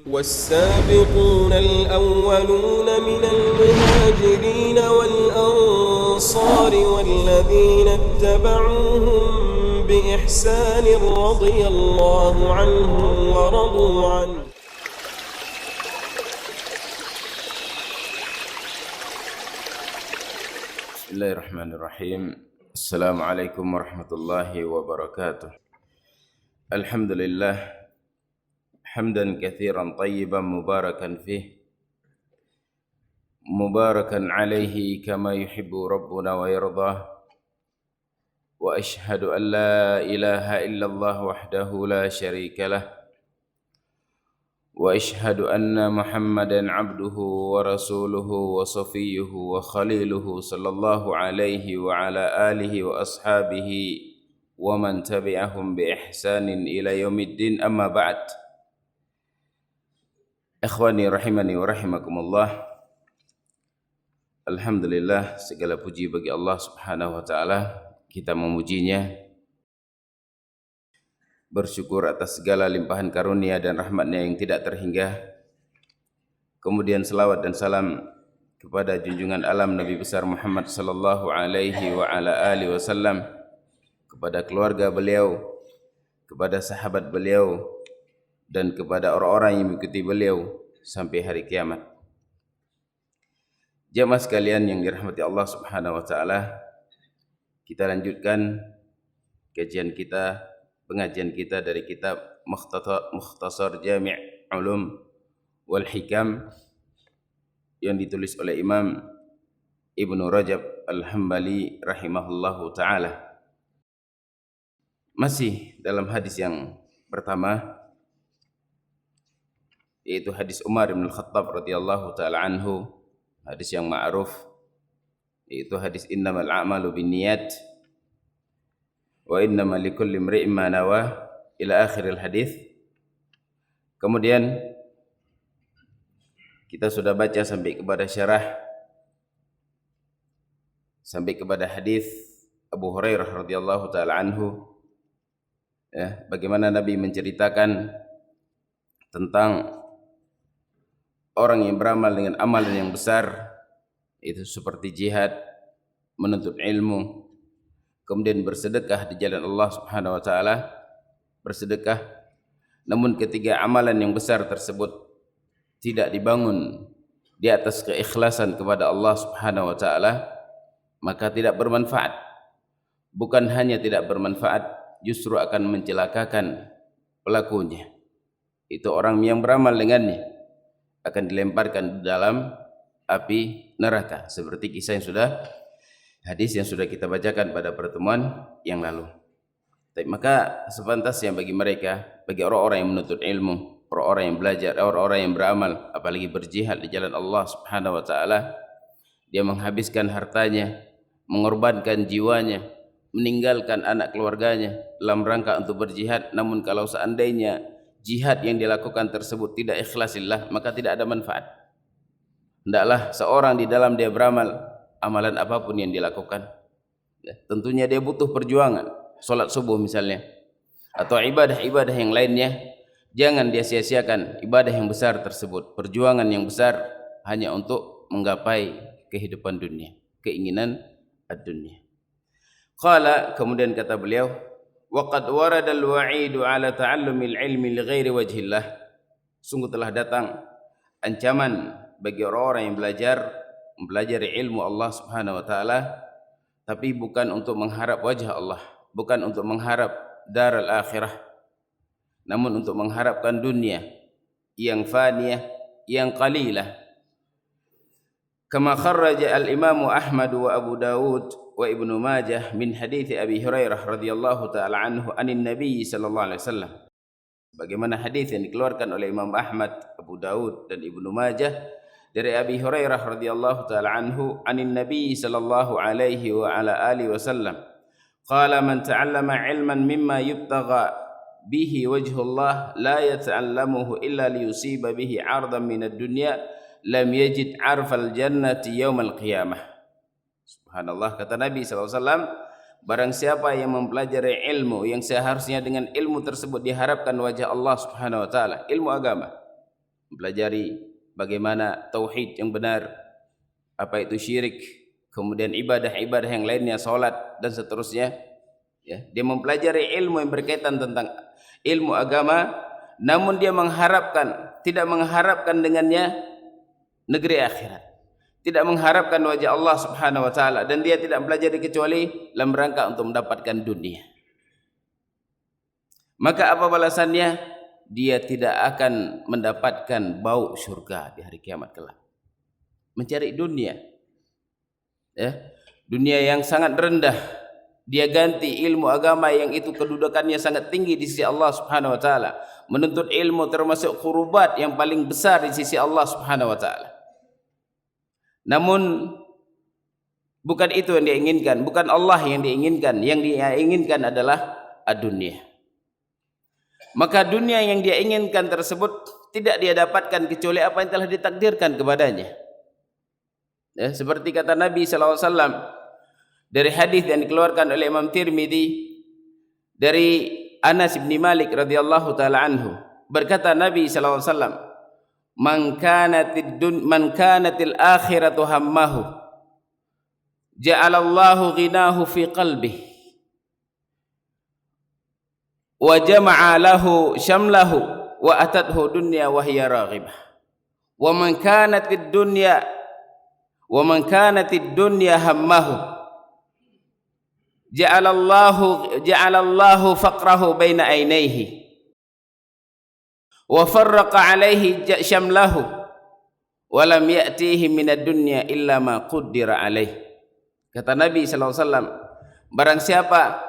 والسابقون الأولون من المهاجرين والأنصار والذين اتبعوهم بإحسان رضي الله عنهم ورضوا عنه. بسم الله الرحمن الرحيم. السلام عليكم ورحمة الله وبركاته. الحمد لله حمدا كثيرا طيبا مباركا فيه مباركا عليه كما يحب ربنا ويرضاه، وأشهد أن لا إله إلا الله وحده لا شريك له، وأشهد أن محمدا عبده ورسوله وصفيه وخليله صلى الله عليه وعلى آله وأصحابه ومن تبعهم بإحسان إلى يوم الدين. أما بعد. Ikhwani rahimani wa rahimakumullah. Alhamdulillah, segala puji bagi Allah Subhanahu wa taala. Kita memujinya, bersyukur atas segala limpahan karunia dan rahmatnya yang tidak terhingga. Kemudian selawat dan salam kepada junjungan alam Nabi besar Muhammad sallallahu alaihi wa ala alihi wasallam, kepada keluarga beliau, kepada sahabat beliau, dan kepada orang-orang yang mengikuti beliau sampai hari kiamat. Jamaah sekalian yang dirahmati Allah Subhanahu wa taala, kita lanjutkan pengajian kita dari kitab Mukhtasar Jami' Ulum wal Hikam yang ditulis oleh Imam Ibnu Rajab Al-Hambali rahimahullahu taala. Masih dalam hadis yang pertama, yaitu hadis Umar bin Khattab radhiyallahu taala anhu, hadis yang ma'ruf, yaitu hadis innamal a'malu binniyat wa innamal likulli imri'in ma nawa ila akhiril hadis. Kemudian kita sudah baca sampai kepada syarah, sampai kepada hadis Abu Hurairah radhiyallahu taala anhu, ya, bagaimana Nabi menceritakan tentang orang yang beramal dengan amalan yang besar, itu seperti jihad, menuntut ilmu, kemudian bersedekah di jalan Allah Subhanahu wa taala, bersedekah. Namun ketika amalan yang besar tersebut tidak dibangun di atas keikhlasan kepada Allah Subhanahu wa taala, maka tidak bermanfaat. Bukan hanya tidak bermanfaat, justru akan mencelakakan pelakunya. Itu orang yang beramal dengannya akan dilemparkan di dalam api neraka, seperti kisah yang hadis yang sudah kita bacakan pada pertemuan yang lalu. Maka sepantasnya bagi mereka, bagi orang-orang yang menuntut ilmu, orang-orang yang belajar, orang-orang yang beramal, apalagi berjihad di jalan Allah Subhanahu wa taala, dia menghabiskan hartanya, mengorbankan jiwanya, meninggalkan anak keluarganya dalam rangka untuk berjihad. Namun kalau seandainya jihad yang dilakukan tersebut tidak ikhlasillah, maka tidak ada manfaat. Hendaklah seorang di dalam dia beramal, amalan apapun yang dilakukan, ya, tentunya dia butuh perjuangan. Salat subuh misalnya, atau ibadah-ibadah yang lainnya, jangan dia sia-siakan ibadah yang besar tersebut, perjuangan yang besar hanya untuk menggapai kehidupan dunia, keinginan ad-dunya. Qala, kemudian kata beliau, waqad warada al-wa'idu ala ta'allumil ilmi li ghairi wajhillah. Sungguh telah datang ancaman bagi orang-orang yang mempelajari ilmu Allah Subhanahu wa taala, tapi bukan untuk mengharap wajah Allah, bukan untuk mengharap daral akhirah, namun untuk mengharapkan dunia yang faniyah, yang qalilah. Kama kharraja al-Imam Ahmad wa Abu Dawud wa Ibnu Majah min hadits Abi Hurairah radhiyallahu taala anhu anin Nabi sallallahu alaihi wasallam. Bagaimana hadis yang dikeluarkan oleh Imam Ahmad, Abu Dawud dan Ibnu Majah dari Abi Hurairah radhiyallahu taala anhu anin Nabi sallallahu alaihi wa ala alihi wasallam. Qala man ta'allama 'ilman mimma yubtagha bihi wajhullah la yata'allamuhu illa liyusiba bihi 'ardan minad dunya lam yajid 'arfal jannati yaumal qiyamah. Subhanallah, kata Nabi SAW, barang siapa yang mempelajari ilmu yang seharusnya dengan ilmu tersebut diharapkan wajah Allah Subhanahu wa taala, ilmu agama, mempelajari bagaimana tauhid yang benar, apa itu syirik, kemudian ibadah-ibadah yang lainnya, salat dan seterusnya. Ya, dia mempelajari ilmu yang berkaitan tentang ilmu agama, namun dia tidak mengharapkan dengannya negeri akhirat, tidak mengharapkan wajah Allah Subhanahu wa taala, dan dia tidak mempelajari kecuali dalam rangka untuk mendapatkan dunia. Maka apa balasannya? Dia tidak akan mendapatkan bau surga di hari kiamat kelak. Mencari dunia, ya, dunia yang sangat rendah, dia ganti ilmu agama yang itu kedudukannya sangat tinggi di sisi Allah Subhanahu wa taala. Menuntut ilmu termasuk qurubat yang paling besar di sisi Allah Subhanahu wa taala. Namun bukan itu yang dia inginkan, bukan Allah yang dia inginkan. Yang dia inginkan adalah dunia. Maka dunia yang dia inginkan tersebut tidak dia dapatkan kecuali apa yang telah ditakdirkan kepadanya. Ya, seperti kata Nabi SAW dari hadis yang dikeluarkan oleh Imam Tirmidzi dari Anas bin Malik radhiyallahu taala anhu, berkata Nabi SAW, man kanatil akhiratu hammahu ja'alallahu ghinahu fi qalbihi wa jama'a lahu syamlahu wa atathu dunya wa hiya raghibah wa man kanatid dunya hammahu ja'alallahu faqrahu baina ainaihi wa farraqa alaihi syamlahu wa lam ya'tihi minad dunya illa ma qaddara alaihi. Kata Nabi SAW, barang siapa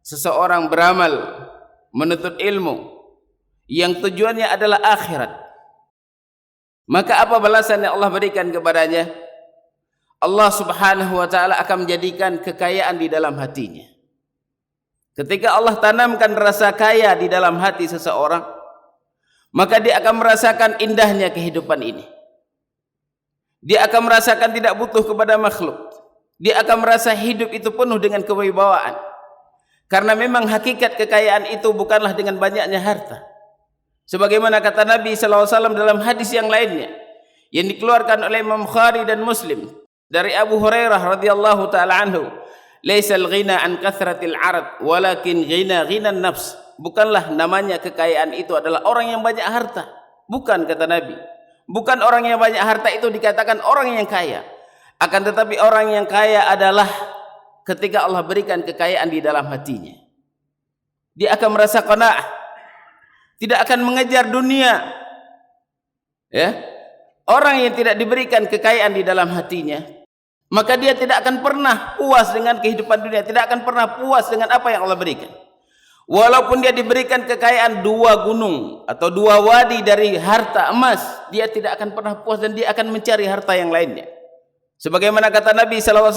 seseorang beramal menuntut ilmu yang tujuannya adalah akhirat, maka apa balasan yang Allah berikan kepadanya? Allah Subhanahu wa taala akan menjadikan kekayaan di dalam hatinya. Ketika Allah tanamkan rasa kaya di dalam hati seseorang, maka dia akan merasakan indahnya kehidupan ini. Dia akan merasakan tidak butuh kepada makhluk. Dia akan merasa hidup itu penuh dengan kewibawaan. Karena memang hakikat kekayaan itu bukanlah dengan banyaknya harta. Sebagaimana kata Nabi SAW dalam hadis yang lainnya yang dikeluarkan oleh Imam Bukhari dan Muslim dari Abu Hurairah radhiyallahu taala anhu, laisal ghina an kathratil arad walakin ghinan nafs. Bukanlah namanya kekayaan itu adalah orang yang banyak harta. Bukan, kata Nabi. Bukan orang yang banyak harta itu dikatakan orang yang kaya. Akan tetapi orang yang kaya adalah ketika Allah berikan kekayaan di dalam hatinya, dia akan merasa qanaah, tidak akan mengejar dunia. Ya, orang yang tidak diberikan kekayaan di dalam hatinya, maka dia tidak akan pernah puas dengan kehidupan dunia, tidak akan pernah puas dengan apa yang Allah berikan. Walaupun dia diberikan kekayaan 2 gunung atau 2 wadi dari harta emas, dia tidak akan pernah puas dan dia akan mencari harta yang lainnya. Sebagaimana kata Nabi SAW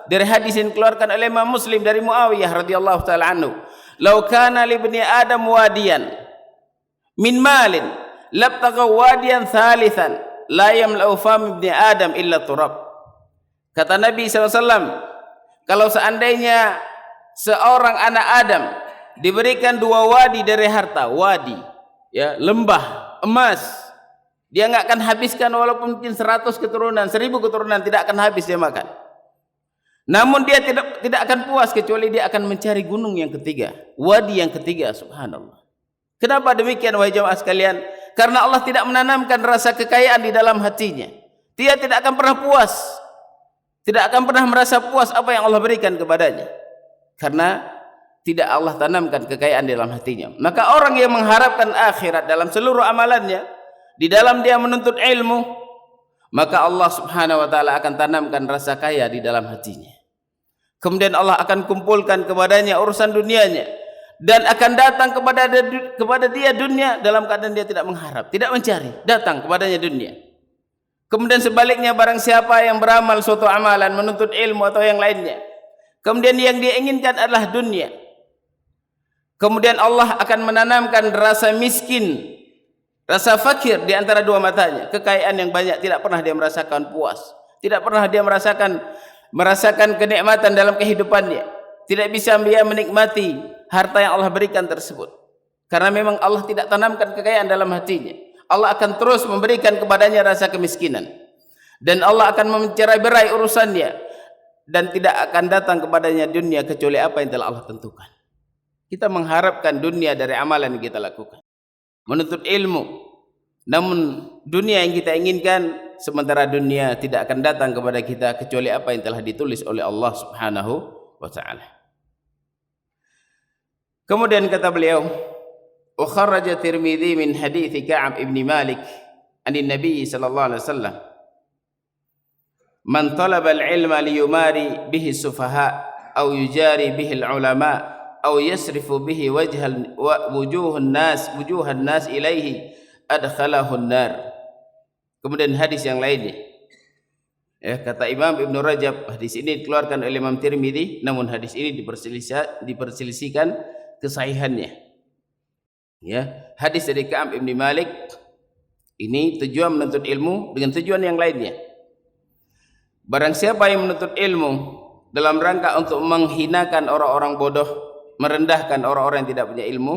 dari hadis yang dikeluarkan oleh Imam Muslim dari Muawiyah radhiyallahu taala anhu, "Lau kana li ibni Adam wadiyan min malin labtagha wadiyan thalithan la yamla'u fam ibni Adam illa turab." Kata Nabi SAW, kalau seandainya seorang anak Adam diberikan 2 wadi dari harta, wadi, ya, lembah emas, dia enggak akan habiskan walaupun mungkin 100 keturunan, 1000 keturunan, tidak akan habis dia makan. Namun dia tidak akan puas kecuali dia akan mencari gunung yang ketiga, wadi yang ketiga. Subhanallah. Kenapa demikian wahai jemaah sekalian? Karena Allah tidak menanamkan rasa kekayaan di dalam hatinya. Dia tidak akan pernah puas, tidak akan pernah merasa puas apa yang Allah berikan kepadanya, karena tidak Allah tanamkan kekayaan di dalam hatinya. Maka orang yang mengharapkan akhirat dalam seluruh amalannya, di dalam dia menuntut ilmu, maka Allah Subhanahu wa taala akan tanamkan rasa kaya di dalam hatinya. Kemudian Allah akan kumpulkan kepadanya urusan dunianya, dan akan datang kepada dia dunia dalam keadaan dia tidak mengharap, tidak mencari, datang kepadanya dunia. Kemudian sebaliknya, barang siapa yang beramal suatu amalan, menuntut ilmu atau yang lainnya, kemudian yang dia inginkan adalah dunia, kemudian Allah akan menanamkan rasa miskin, rasa fakir di antara 2 matanya. Kekayaan yang banyak tidak pernah dia merasakan puas, tidak pernah dia merasakan kenikmatan dalam kehidupannya, tidak bisa dia menikmati harta yang Allah berikan tersebut, karena memang Allah tidak tanamkan kekayaan dalam hatinya. Allah akan terus memberikan kepadanya rasa kemiskinan, dan Allah akan mencerai-berai urusannya, dan tidak akan datang kepadanya dunia kecuali apa yang telah Allah tentukan. Kita mengharapkan dunia dari amalan yang kita lakukan, menuntut ilmu, namun dunia yang kita inginkan, sementara dunia tidak akan datang kepada kita kecuali apa yang telah ditulis oleh Allah Subhanahu wa taala. Kemudian kata beliau, wa kharaja Tirmidzi min hadits Ka'ab ibn Malik anin Nabi sallallahu alaihi wasallam, man talaba al-ilma liyumari bihi sufaha aw yujari bihi al-ulama aw yasrifu bihi wujuhan nas ilaihi adkhalahu an-nar. Kemudian hadis yang lainnya, kata Imam Ibn Rajab, hadis ini dikeluarkan oleh Imam Tirmidzi, namun hadis ini diperselisihkan kesahihannya. Hadis dari Ka'ab ibn Malik ini tujuan menuntut ilmu dengan tujuan yang lainnya. Barang siapa yang menuntut ilmu dalam rangka untuk menghinakan orang-orang bodoh, merendahkan orang-orang yang tidak punya ilmu,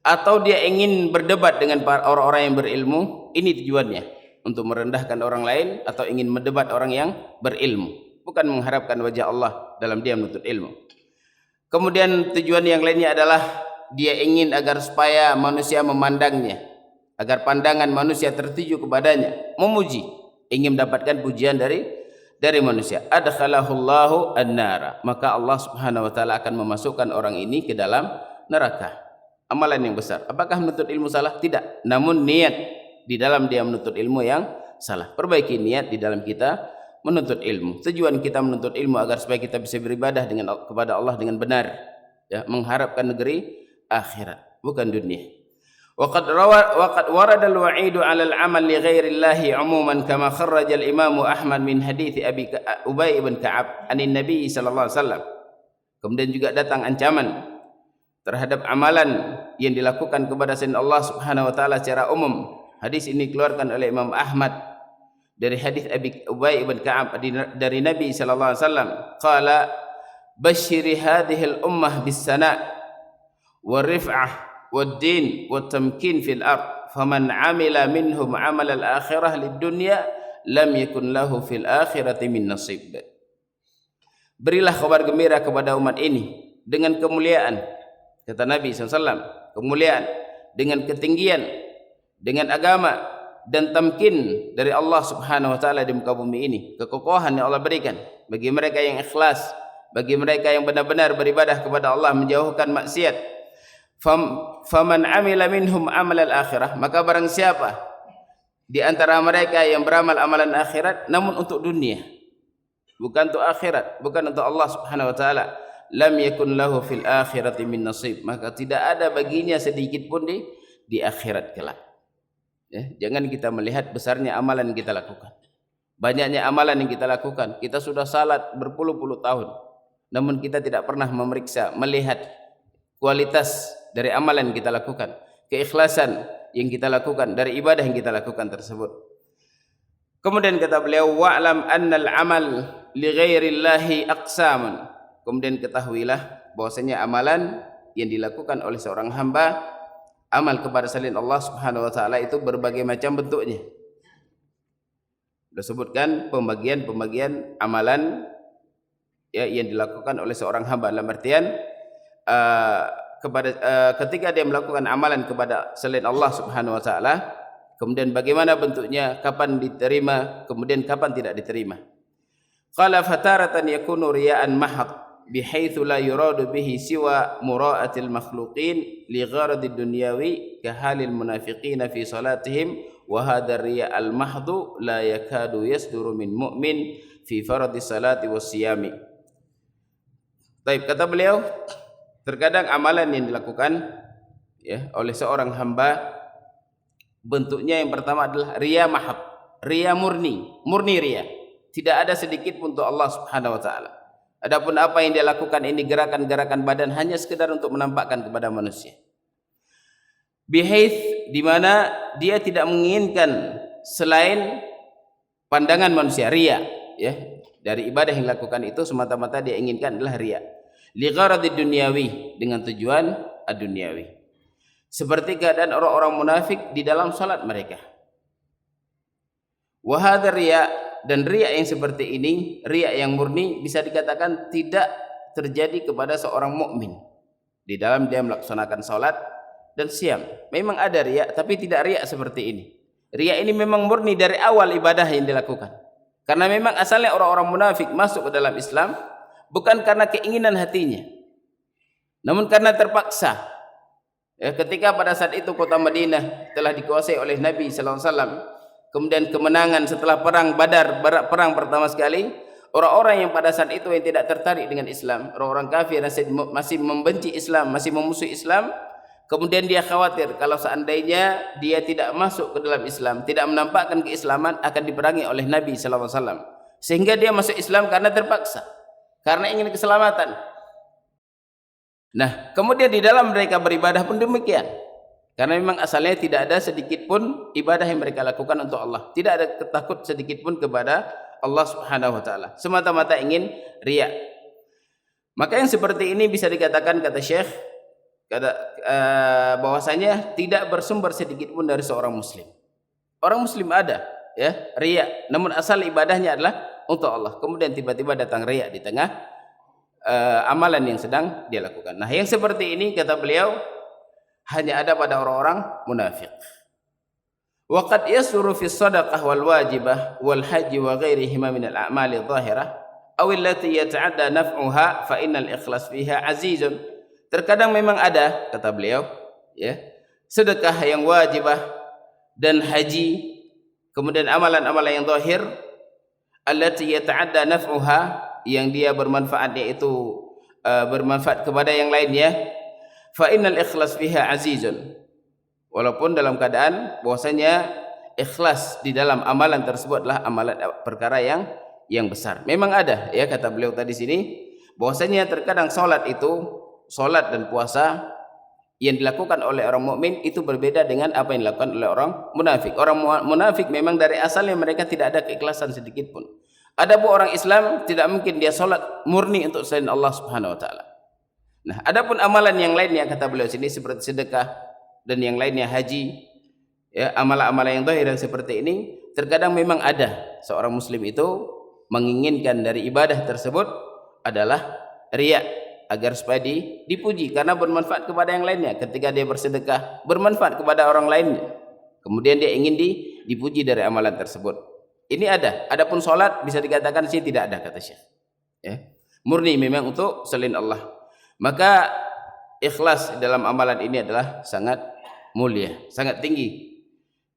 atau dia ingin berdebat dengan orang-orang yang berilmu, ini tujuannya, untuk merendahkan orang lain atau ingin mendebat orang yang berilmu, bukan mengharapkan wajah Allah dalam dia menuntut ilmu. Kemudian tujuan yang lainnya adalah dia ingin agar supaya manusia memandangnya, agar pandangan manusia tertuju kepadanya, memuji, ingin mendapatkan pujian dari manusia. Adkhalahullahu an-nara, maka Allah Subhanahu wa taala akan memasukkan orang ini ke dalam neraka. Amalan yang besar. Apakah menuntut ilmu salah? Tidak. Namun niat di dalam dia menuntut ilmu yang salah. Perbaiki niat di dalam kita menuntut ilmu. Tujuan kita menuntut ilmu agar supaya kita bisa beribadah kepada Allah dengan benar, mengharapkan negeri akhirat, bukan dunia. Waqad warada al-wa'idu 'ala al-'amal li ghairi Allah 'umuman kama kharraja al-Imam Ahmad min hadits Abi Ubay bin Ka'ab anin Nabi sallallahu alaihi wasallam. Kemudian juga datang ancaman terhadap amalan yang dilakukan kepada selain Allah Subhanahu wa taala secara umum. Hadis ini dikeluarkan oleh Imam Ahmad dari hadis Abi Ubay bin Ka'ab dari Nabi sallallahu alaihi wasallam, qala basyiri hadhihi al-ummah bis-sana' war-rif'ah wad-din wat-tamkin fil ard, faman 'amila minhum 'amal al-akhirah lid-dunya lam yakun lahu fil akhirati min nasib. Berilah kabar gembira kepada umat ini dengan kemuliaan, kata Nabi SAW, kemuliaan dengan ketinggian, dengan agama dan tamkin dari Allah Subhanahu wa taala di muka bumi ini, kekokohan yang Allah berikan bagi mereka yang ikhlas, bagi mereka yang benar-benar beribadah kepada Allah, menjauhkan maksiat. Faman amila minhum amal al-akhirah, maka barang siapa di antara mereka yang beramal amalan akhirat namun untuk dunia, bukan untuk akhirat, bukan untuk Allah Subhanahu wa taala, lam yakun lahu fil akhirati min nasib, maka tidak ada baginya sedikit pun di akhirat kelak. Jangan kita melihat besarnya amalan yang kita lakukan, banyaknya amalan yang kita lakukan. Kita sudah salat berpuluh-puluh tahun, namun kita tidak pernah memeriksa, melihat kualitas dari amalan yang kita lakukan, keikhlasan yang kita lakukan dari ibadah yang kita lakukan tersebut. Kemudian kata beliau, wa'lam annal amal li ghairillahi aqsamun. Kemudian ketahuilah bahwasanya amalan yang dilakukan oleh seorang hamba, amal kepada selain Allah Subhanahu wa taala, itu berbagai macam bentuknya. Disebutkan pembagian amalan yang dilakukan oleh seorang hamba, dalam artian ketika dia melakukan amalan kepada selain Allah Subhanahu wa taala, kemudian bagaimana bentuknya, kapan diterima, kemudian kapan tidak diterima. Qala fataratan yakunu riya'an mahad bihaitsu la yuradu bihi siwa mura'atil makhluqin li gharadid dunyawi ka halil munafiqin fi salatihim, wa hadha riya' al mahdhu la yakadu yasduru min mu'min fi fardhi salati was siyami. Baik, kata beliau, terkadang amalan yang dilakukan oleh seorang hamba, bentuknya yang pertama adalah riya mahad, riya murni riya, tidak ada sedikit pun untuk Allah Subhanahu wa taala. Adapun apa yang dia lakukan ini gerakan-gerakan badan hanya sekedar untuk menampakkan kepada manusia. Bihaits, di mana dia tidak menginginkan selain pandangan manusia, riya, dari ibadah yang dilakukan itu semata-mata dia inginkan adalah riya. Li gharadid dunyawi, dengan tujuan ad-dunyawi. seperti keadaan orang-orang munafik di dalam salat mereka. Wa hadza riya, dan riya yang seperti ini, riya yang murni, bisa dikatakan tidak terjadi kepada seorang mukmin di dalam dia melaksanakan salat dan siam. Memang ada riya, tapi tidak riya seperti ini. Riya ini memang murni dari awal ibadah yang dilakukan. Karena memang asalnya orang-orang munafik masuk ke dalam Islam bukan karena keinginan hatinya, namun karena terpaksa. Ya, ketika pada saat itu kota Madinah telah dikuasai oleh Nabi sallallahu alaihi wasallam, kemudian kemenangan setelah perang Badar, perang pertama sekali, orang-orang yang pada saat itu yang tidak tertarik dengan Islam, orang-orang kafir masih membenci Islam, masih memusuhi Islam, kemudian dia khawatir kalau seandainya dia tidak masuk ke dalam Islam, tidak menampakkan keislaman, akan diperangi oleh Nabi sallallahu alaihi wasallam. Sehingga dia masuk Islam karena terpaksa, karena ingin keselamatan. Nah, kemudian di dalam mereka beribadah pun demikian. Karena memang asalnya tidak ada sedikit pun ibadah yang mereka lakukan untuk Allah. Tidak ada takut sedikit pun kepada Allah Subhanahu wa taala. Semata-mata ingin riya. Maka yang seperti ini bisa dikatakan, kata Syekh, bahwasanya tidak bersumber sedikit pun dari seorang muslim. Orang muslim ada ya riya, namun asal ibadahnya adalah untuk Allah. Kemudian tiba-tiba datang riya di tengah amalan yang sedang dia lakukan. Nah, yang seperti ini kata beliau hanya ada pada orang-orang munafik. Wa qad yasuru fi shadaqah wal wajibah wal haji wa ghairihima min al a'mali adh-dhahirah aw allati yata'adda naf'uha fa innal ikhlas fiha azizun. Terkadang memang ada, kata beliau, ya, sedekah yang wajibah dan haji, kemudian amalan-amalan yang zahir, allati yata'adda naf'uha, yang dia bermanfaatnya itu bermanfaat kepada yang lainnya, fa innal ikhlas fiha azizun, walaupun dalam keadaan bahwasanya ikhlas di dalam amalan tersebut adalah amalan perkara yang besar. Memang ada ya, kata beliau tadi sini, bahwasanya terkadang salat dan puasa yang dilakukan oleh orang mukmin itu berbeda dengan apa yang dilakukan oleh orang munafik. Orang munafik memang dari asalnya mereka tidak ada keikhlasan sedikit pun. Adapun orang Islam tidak mungkin dia salat murni untuk selain Allah Subhanahu wa taala. Nah, adapun amalan yang lainnya, kata beliau sini, seperti sedekah dan yang lainnya, haji, ya, amalan-amalan yang zahir yang seperti ini, terkadang memang ada seorang muslim itu menginginkan dari ibadah tersebut adalah riya, agar supaya dipuji karena bermanfaat kepada yang lainnya. Ketika dia bersedekah bermanfaat kepada orang lainnya, kemudian dia ingin dipuji dari amalan tersebut. Ini ada. Adapun salat bisa dikatakan sih tidak ada, kata Syekh. Ya. Murni memang untuk selain Allah. Maka ikhlas dalam amalan ini adalah sangat mulia, sangat tinggi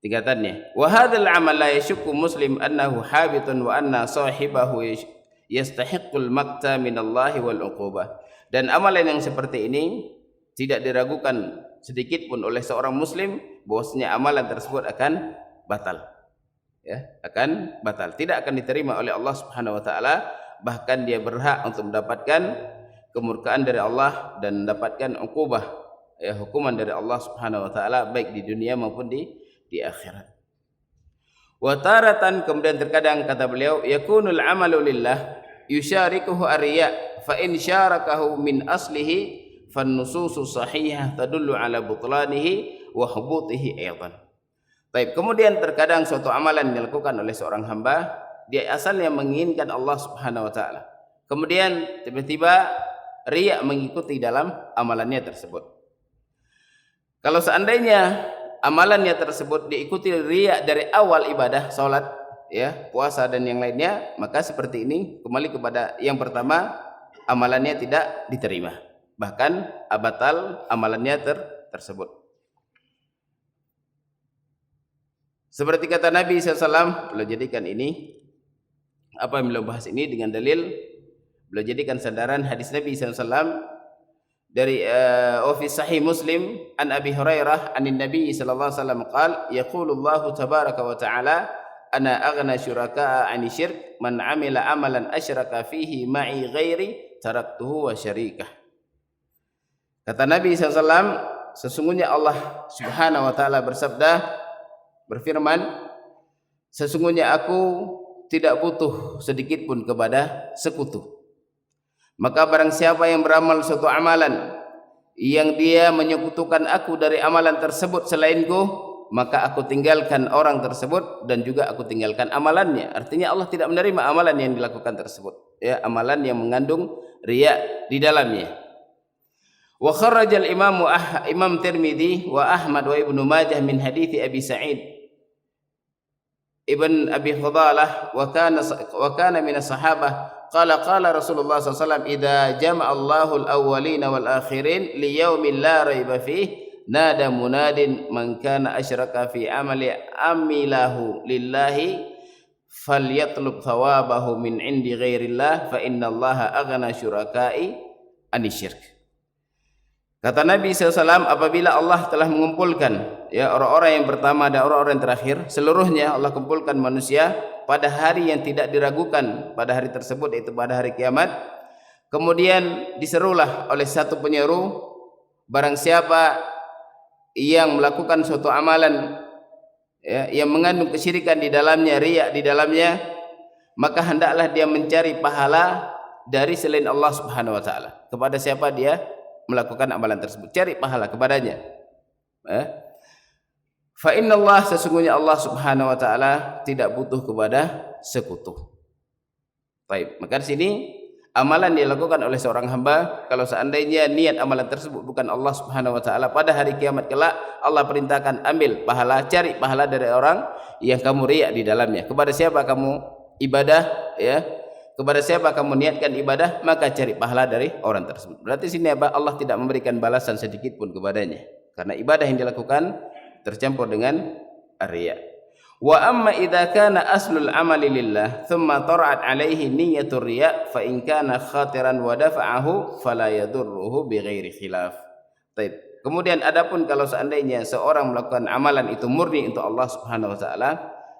tingkatannya. Wa hadzal amal la yashukku muslim annahu habitun wa anna sahibahu yastahiqqul maqta minallahi wal uqubah. Dan amalan yang seperti ini tidak diragukan sedikit pun oleh seorang muslim bahwasanya amalan tersebut akan batal. Ya, akan batal, tidak akan diterima oleh Allah Subhanahu wa taala, bahkan dia berhak untuk mendapatkan kemurkaan dari Allah dan mendapatkan uqubah, ya, hukuman dari Allah Subhanahu wa taala baik di dunia maupun di akhirat. Wa taratan, kemudian terkadang, kata beliau, yakunul amalu lillah yusyarikuhu ar-riya fa in syarakahu min aslihi fan nususu sahihah tadullu ala butlanihi wa hubutihi aidan. Baik, kemudian terkadang suatu amalan dilakukan oleh seorang hamba, dia asalnya menginginkan Allah Subhanahu wa taala. Kemudian tiba-tiba riya mengikuti dalam amalannya tersebut. Kalau seandainya amalannya tersebut diikuti riya dari awal ibadah, salat, ya, puasa dan yang lainnya, maka seperti ini kembali kepada yang pertama, amalannya tidak diterima. Bahkan batal amalannya tersebut. Seperti kata Nabi SAW, beliau jadikan ini, apa yang beliau bahas ini dengan dalil, beliau jadikan sandaran hadis Nabi SAW dari fi sahih Muslim an Abi Hurairah anin Nabi sallallahu alaihi wasallam qala yaqulu Allah tabaraka wa taala ana aghna syuraka 'ani syirk man 'amila amalan asyraka fihi ma'i ghairi taraktuhu wa syarikah. Kata Nabi SAW, sesungguhnya Allah Subhanahu wa taala berfirman, sesungguhnya aku tidak butuh sedikit pun kepada sekutu. Maka barang siapa yang beramal suatu amalan yang dia menyekutukan aku dari amalan tersebut selainku, maka aku tinggalkan orang tersebut dan juga aku tinggalkan amalannya. Artinya Allah tidak menerima amalan yang dilakukan tersebut, ya, amalan yang mengandung riya di dalamnya. Wa kharrajal Imam Tirmidzi wa Ahmad wa Ibnu Majah min hadithi Abi Sa'id ibn Abi Fudalah wa kana min as-sahabah qala Rasulullah sallallahu alaihi wasallam idza jama'a Allahu al-awwalin wal akhirin li yaumin la raiba fihi nada munadin man kana asyraka fi amali amilahu lillahi falyatlub thawabahu min indi ghairillah fa innallaha aghna syuraka'i anisyirk. Kata Nabi SAW, apabila Allah telah mengumpulkan, ya, orang-orang yang pertama dan orang-orang yang terakhir, seluruhnya Allah kumpulkan manusia pada hari yang tidak diragukan pada hari tersebut, yaitu pada hari kiamat. Kemudian diserulah oleh satu penyeru, barang siapa yang melakukan suatu amalan, ya, yang mengandung kesyirikan di dalamnya, riya di dalamnya, maka hendaklah dia mencari pahala dari selain Allah Subhanahu wa taala. Kepada siapa dia melakukan amalan tersebut, cari pahala kepadanya. Fa innallah, sesungguhnya Allah Subhanahu wa taala tidak butuh kepada sekutu. Baik, maka di sini amalan dilakukan oleh seorang hamba, kalau seandainya niat amalan tersebut bukan Allah Subhanahu wa taala, pada hari kiamat kelak Allah perintahkan ambil pahala, cari pahala dari orang yang kamu riya di dalamnya. Kepada siapa kamu ibadah, ya, kepada siapa kamu niatkan ibadah, maka cari pahala dari orang tersebut. Berarti sini apa? Allah tidak memberikan balasan sedikit pun kepadanya, karena ibadah yang dilakukan tercampur dengan riya. Wa amma idza kana aslul amali lillah thumma tara'at alaihi niyyatur riya fa in kana khatiran wa dafa'ahu fala yadurruhu bighairi khilaf. Baik. Kemudian adapun kalau seandainya seorang melakukan amalan itu murni untuk Allah Subhanahu wa taala,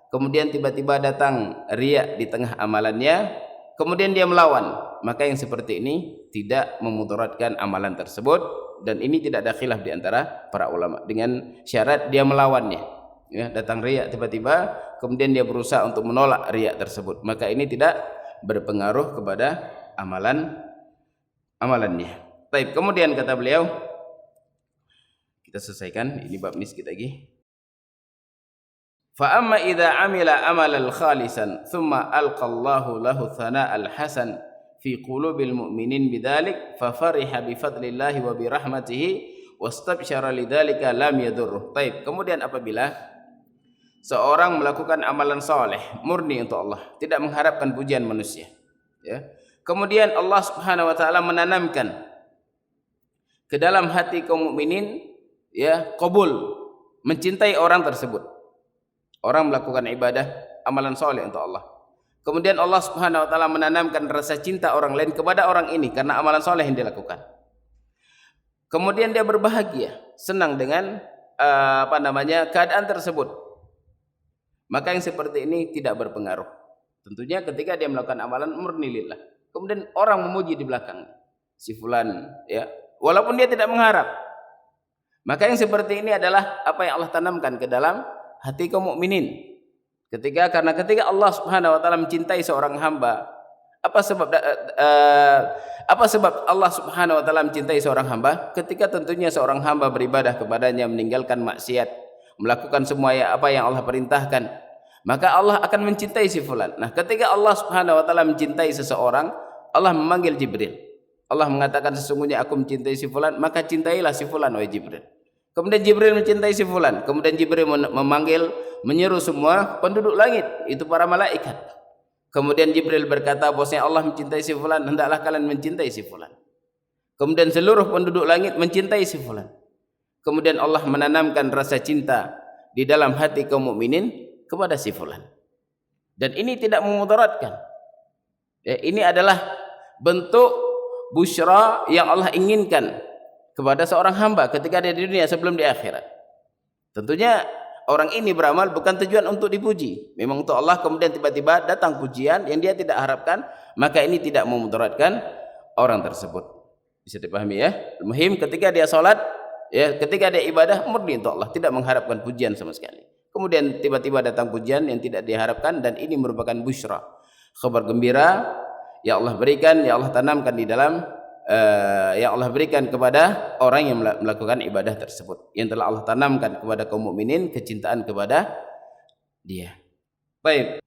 kemudian tiba-tiba datang riya di tengah amalannya, kemudian dia melawan, maka yang seperti ini tidak memudaratkan amalan tersebut, dan ini tidak ada khilaf di antara para ulama, dengan syarat dia melawannya, ya, datang riya tiba-tiba kemudian dia berusaha untuk menolak riya tersebut, maka ini tidak berpengaruh kepada amalannya. Baik, kemudian kata beliau, kita selesaikan ini bab ini sedikit lagi. Fa amma idza amila amalan khalisan thumma alqa Allahu lahu thana'al hasan fi qulubil mu'minin bidzalik fa fariha bi fadlillahi wa bi rahmatihi wastabsyara lidzalika lam yadurruh. Baik, kemudian apabila seorang melakukan amalan saleh murni untuk Allah, tidak mengharapkan pujian manusia, ya, kemudian Allah Subhanahu wa taala menanamkan ke dalam hati kaum mukminin, ya, qabul, mencintai orang tersebut. Orang melakukan ibadah, amalan soleh untuk Allah. Kemudian Allah Subhanahu wa taala menanamkan rasa cinta orang lain kepada orang ini karena amalan soleh yang dilakukan. Kemudian dia berbahagia, senang dengan keadaan tersebut. Maka yang seperti ini tidak berpengaruh. Tentunya ketika dia melakukan amalan murni lillah. Kemudian orang memuji di belakang si fulan, ya, walaupun dia tidak mengharap. Maka yang seperti ini adalah apa yang Allah tanamkan ke dalam hati kaum mukminin. Karena ketika Allah Subhanahu wa taala mencintai seorang hamba, apa sebab Allah Subhanahu wa taala mencintai seorang hamba? Ketika tentunya seorang hamba beribadah kepadanya, meninggalkan maksiat, melakukan semua apa yang Allah perintahkan, maka Allah akan mencintai si fulan. Nah, ketika Allah Subhanahu wa taala mencintai seseorang, Allah memanggil Jibril. Allah mengatakan, sesungguhnya aku mencintai si fulan, maka cintailah si fulan wahai Jibril. Kemudian Jibril mencintai si fulan. Kemudian Jibril menyeru semua penduduk langit, itu para malaikat. Kemudian Jibril berkata, bahwasanya Allah mencintai si fulan, hendaklah kalian mencintai si fulan. Kemudian seluruh penduduk langit mencintai si fulan. Kemudian Allah menanamkan rasa cinta di dalam hati kaum mukminin kepada si fulan. Dan ini tidak memudaratkan. Ya, ini adalah bentuk busyra yang Allah inginkan kepada seorang hamba ketika dia di dunia sebelum di akhirat. Tentunya orang ini beramal bukan tujuan untuk dipuji, memang untuk Allah, kemudian tiba-tiba datang pujian yang dia tidak harapkan, maka ini tidak memudaratkan orang tersebut. Bisa dipahami, ya? Muhim ketika dia salat, ya, ketika dia ibadah murni untuk Allah, tidak mengharapkan pujian sama sekali. Kemudian tiba-tiba datang pujian yang tidak diharapkan, dan ini merupakan busyra, kabar gembira yang Allah berikan, yang Allah tanamkan di dalam yang Allah berikan kepada orang yang melakukan ibadah tersebut, yang telah Allah tanamkan kepada kaum mukminin kecintaan kepada dia. Baik.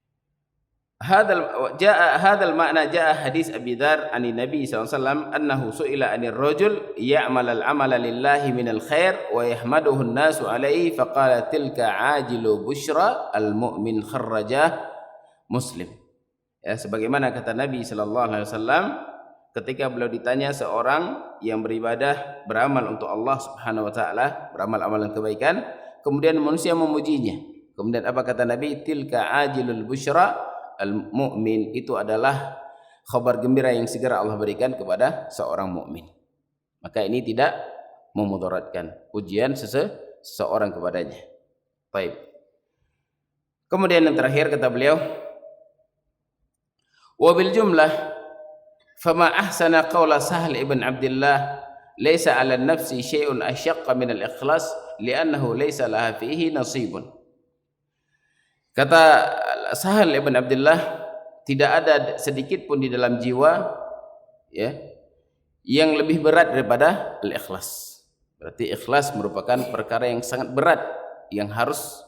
Hadal makna jaa hadis Abi Dzar an Nabi sallallahu alaihi wasallam annahu su'ila 'anil rajul ya'mal al-'amala lillahi minal khair wa yahmaduhu an-nasu 'alaihi faqala tilka 'ajilu busyra al-mu'min kharrajah Muslim. Ya, sebagaimana kata Nabi sallallahu alaihi wasallam ketika beliau ditanya seorang yang beribadah, beramal untuk Allah Subhanahu wa taala, beramal amalan kebaikan, kemudian manusia memujinya. Kemudian apa kata Nabi? Tilka ajilul busyra al-mu'min, itu adalah kabar gembira yang segera Allah berikan kepada seorang mukmin. Maka ini tidak memudaratkan pujian seseorang kepadanya. Baik. Kemudian yang terakhir kata beliau, wa bil jumlah fama ahsana qawla Sahal ibn Abdullah laysa 'ala an-nafsi syai'un asyaqqa min al-ikhlas li'annahu laysa laha fihi nasibun. Kata Sahal ibn Abdullah, tidak ada sedikit pun di dalam jiwa ya yang lebih berat daripada al-ikhlas. Berarti ikhlas merupakan perkara yang sangat berat yang harus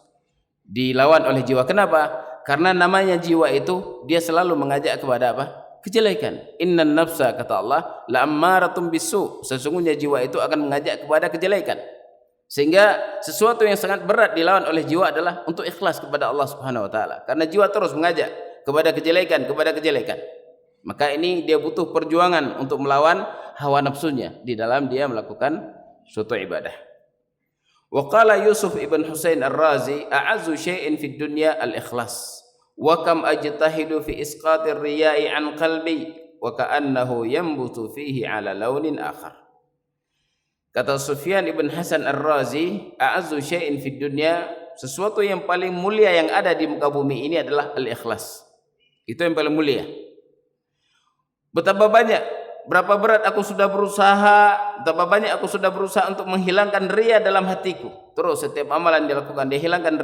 dilawan oleh jiwa. Kenapa? Karena namanya jiwa itu dia selalu mengajak kepada apa? Kejelekan. Innan nafsa, kata Allah, la ammaratun bisu. Sesungguhnya jiwa itu akan mengajak kepada kejelekan. Sehingga sesuatu yang sangat berat dilawan oleh jiwa adalah untuk ikhlas kepada Allah Subhanahu wa taala. Karena jiwa terus mengajak kepada kejelekan. Maka ini dia butuh perjuangan untuk melawan hawa nafsunya di dalam dia melakukan suatu ibadah. Wa qala Yusuf ibn Husain Ar-Razi, a'azzu syai'in fid dunya al-ikhlas. Wa kam ajtahidu fi isqatir riya'i an qalbi wa ka'annahu yanbutu fihi 'ala launin akhar. Kata Sufyan ibn Hasan Ar-Razi, a'azzu syai'in fid dunya, sesuatu yang paling mulia yang ada di muka bumi ini adalah al-ikhlas. Itu yang paling mulia. Betapa banyak, berapa berat aku sudah berusaha, betapa banyak aku sudah berusaha untuk menghilangkan riya dalam hatiku. Terus setiap amalan dilakukan dihilangkan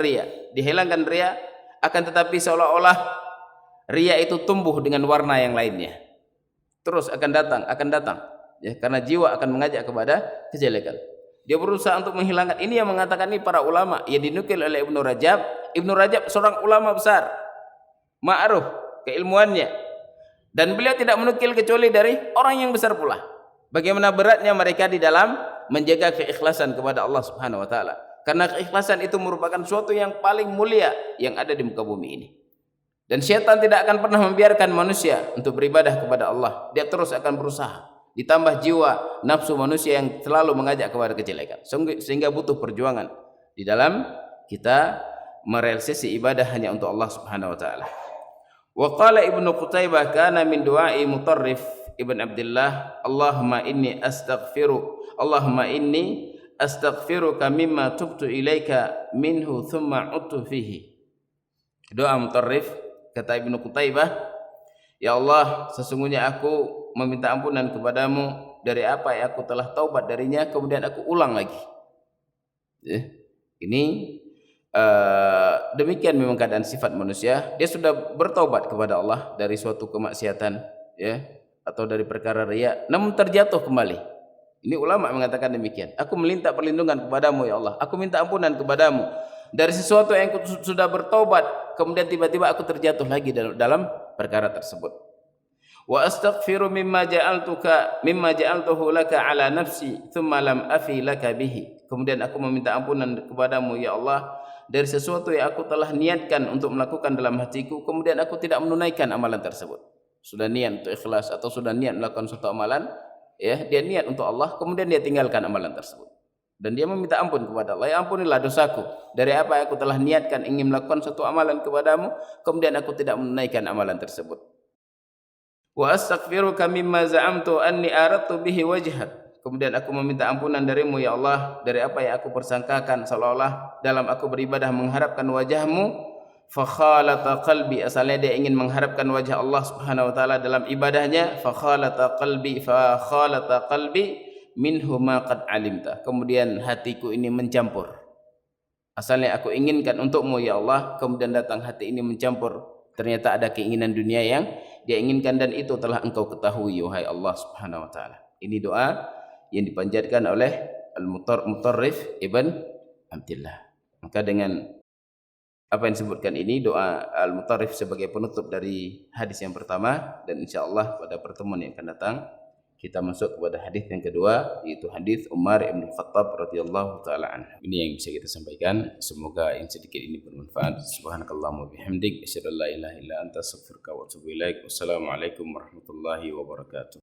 riya, akan tetapi seolah-olah riya itu tumbuh dengan warna yang lainnya. Terus akan datang. Ya, karena jiwa akan mengajak kepada kejelekan. Dia berusaha untuk menghilangkan. Ini yang mengatakan ini para ulama yang dinukil oleh Ibnu Rajab. Ibnu Rajab seorang ulama besar, ma'ruf keilmuannya, dan beliau tidak menukil kecuali dari orang yang besar pula. Bagaimana beratnya mereka di dalam menjaga keikhlasan kepada Allah Subhanahu wa taala. Karena keikhlasan itu merupakan suatu yang paling mulia yang ada di muka bumi ini. Dan syaitan tidak akan pernah membiarkan manusia untuk beribadah kepada Allah. Dia terus akan berusaha. Ditambah jiwa nafsu manusia yang selalu mengajak kepada kejelekan, sehingga butuh perjuangan di dalam kita merealisasi ibadah hanya untuk Allah Subhanahu wa taala. Wa qala Ibnu Qutaibah, kana min du'ai Mutarrif ibn Abdullah, Allahumma inni astaghfiruka mimma tubtu ilaika minhu thumma uttu fihi. Doa Mutarrif, kata Ibnu Qutaibah, ya Allah, sesungguhnya aku meminta ampunan kepadamu dari apa yang aku telah taubat darinya, kemudian aku ulang lagi. Ya. Ini demikian memang keadaan sifat manusia. Dia sudah bertaubat kepada Allah dari suatu kemaksiatan, ya, atau dari perkara riya, namun terjatuh kembali. Ini ulama mengatakan demikian. Aku meminta perlindungan kepadamu ya Allah. Aku minta ampunan kepadamu dari sesuatu yang aku sudah bertaubat, kemudian tiba-tiba aku terjatuh lagi dalam perkara tersebut. Wa astaghfiru mimma ja'altuhu laka ala nafsi thumma lam afi laka bihi. Kemudian aku meminta ampunan kepadamu ya Allah dari sesuatu yang aku telah niatkan untuk melakukan dalam hatiku, kemudian aku tidak menunaikan amalan tersebut. Sudah niat untuk ikhlas atau sudah niat melakukan suatu amalan, ya, dia niat untuk Allah, kemudian dia tinggalkan amalan tersebut. Dan dia meminta ampun kepada Allah, ya ampunilah dosaku dari apa yang aku telah niatkan ingin melakukan suatu amalan kepadamu, kemudian aku tidak menunaikan amalan tersebut. Wa astaghfiruka mimma za'amtu anni aradtu bihi wajhak. Kemudian aku meminta ampunan darimu ya Allah dari apa yang aku persangkakan seolah-olah dalam aku beribadah mengharapkan wajahmu. Fa khalata qalbi, asalnya dia ingin mengharapkan wajah Allah Subhanahu wa taala dalam ibadahnya. Fa khalata qalbi minhu ma qad alimta. Kemudian hatiku ini mencampur. Asalnya aku inginkan untukmu ya Allah, kemudian datang hati ini mencampur. Ternyata ada keinginan dunia yang dia inginkan dan itu telah engkau ketahui wahai Allah Subhanahu wa taala. Ini doa yang dipanjatkan oleh Al-Mutarrif Ibn Abdillah. Maka dengan apa yang disebutkan ini, doa Al-Mutarrif sebagai penutup dari hadis yang pertama, dan insyaallah pada pertemuan yang akan datang kita masuk kepada hadis yang kedua, yaitu hadis Umar bin Khattab radhiyallahu taala anhu. Ini yang bisa kita sampaikan. Semoga yang sedikit ini bermanfaat. Subhanakallahumma bihamdik, asyhadu an la ilaha illa anta, astaghfiruka wa atubu ilaik. Wassalamualaikum warahmatullahi wabarakatuh.